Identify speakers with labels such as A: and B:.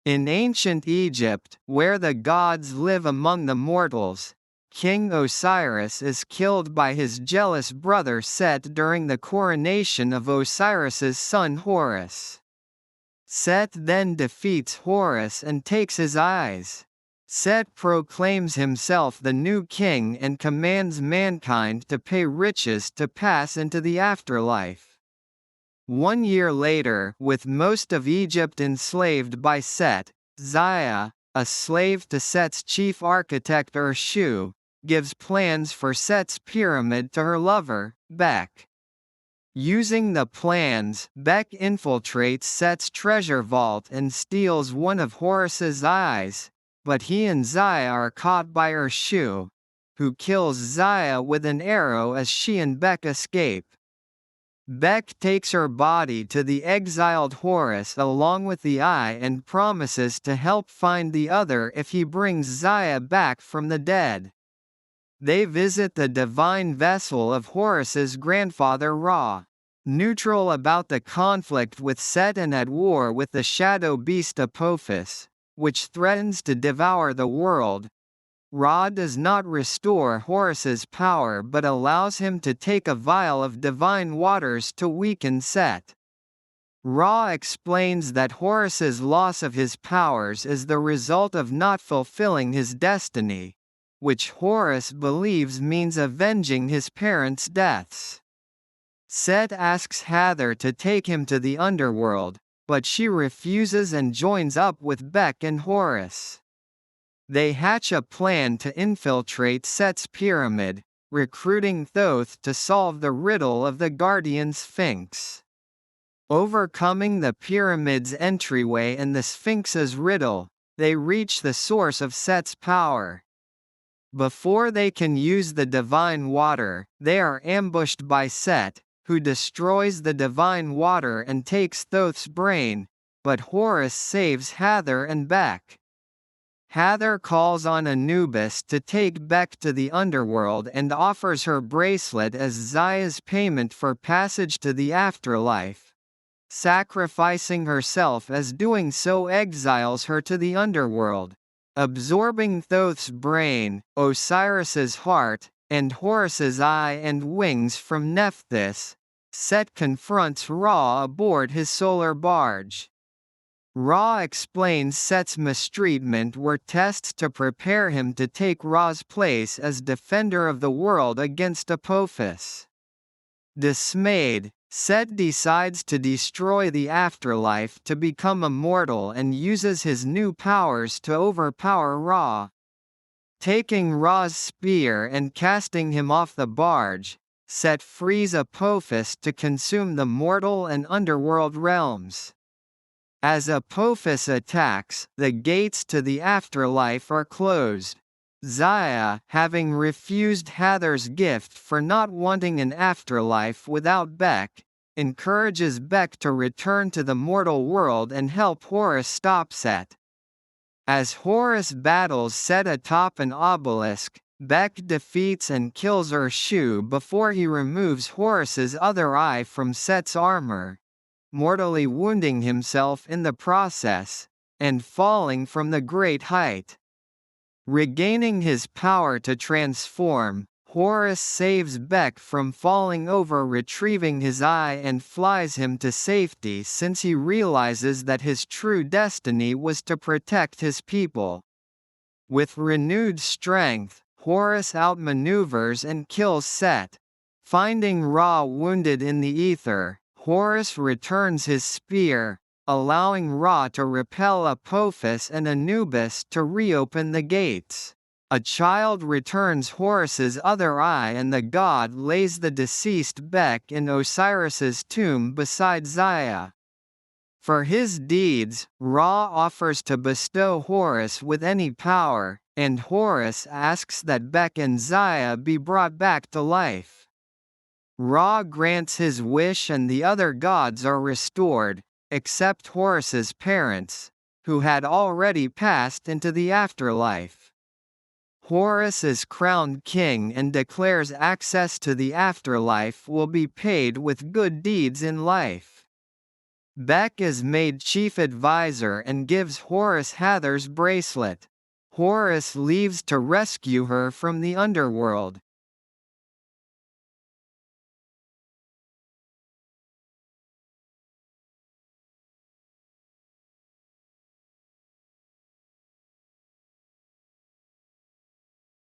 A: In ancient Egypt, where the gods live among the mortals, King Osiris is killed by his jealous brother Set during the coronation of Osiris's son Horus. Set then defeats Horus and takes his eyes. Set proclaims himself the new king and commands mankind to pay riches to pass into the afterlife. 1 year later, with most of Egypt enslaved by Set, Zaya, a slave to Set's chief architect Urshu, gives plans for Set's pyramid to her lover, Bek. Using the plans, Bek infiltrates Set's treasure vault and steals one of Horus's eyes, but he and Zaya are caught by Urshu, who kills Zaya with an arrow as she and Bek escape. Bek takes her body to the exiled Horus along with the eye and promises to help find the other if he brings Zaya back from the dead. They visit the divine vessel of Horus's grandfather Ra. Neutral about the conflict with Set and at war with the shadow beast Apophis, which threatens to devour the world, Ra does not restore Horus's power but allows him to take a vial of divine waters to weaken Set. Ra explains that Horus's loss of his powers is the result of not fulfilling his destiny, which Horus believes means avenging his parents' deaths. Set asks Hathor to take him to the underworld, but she refuses and joins up with Bek and Horus. They hatch a plan to infiltrate Set's pyramid, recruiting Thoth to solve the riddle of the guardian Sphinx. Overcoming the pyramid's entryway and the Sphinx's riddle, they reach the source of Set's power. Before they can use the divine water, they are ambushed by Set, who destroys the divine water and takes Thoth's brain, but Horus saves Hathor and Bek. Hathor calls on Anubis to take Bek to the underworld and offers her bracelet as Zaya's payment for passage to the afterlife. Sacrificing herself as doing so exiles her to the underworld. Absorbing Thoth's brain, Osiris's heart, and Horus's eye and wings from Nephthys, Set confronts Ra aboard his solar barge. Ra explains Set's mistreatment were tests to prepare him to take Ra's place as defender of the world against Apophis. Dismayed, Set decides to destroy the afterlife to become immortal and uses his new powers to overpower Ra. Taking Ra's spear and casting him off the barge, Set frees Apophis to consume the mortal and underworld realms. As Apophis attacks, the gates to the afterlife are closed. Zaya, having refused Hathor's gift for not wanting an afterlife without Bek, encourages Bek to return to the mortal world and help Horus stop Set. As Horus battles Set atop an obelisk, Bek defeats and kills Urshu before he removes Horus's other eye from Set's armor, mortally wounding himself in the process, and falling from the great height. Regaining his power to transform, Horus saves Bek from falling over, retrieving his eye and flies him to safety since he realizes that his true destiny was to protect his people. With renewed strength, Horus outmaneuvers and kills Set. Finding Ra wounded in the ether, Horus returns his spear, allowing Ra to repel Apophis and Anubis to reopen the gates. A child returns Horus's other eye and the god lays the deceased Bek in Osiris's tomb beside Zaya. For his deeds, Ra offers to bestow Horus with any power, and Horus asks that Bek and Zaya be brought back to life. Ra grants his wish and the other gods are restored, except Horus's parents, who had already passed into the afterlife. Horus is crowned king and declares access to the afterlife will be paid with good deeds in life. Beck is made chief advisor and gives Horus Hather's bracelet. Horus leaves to rescue her from the underworld.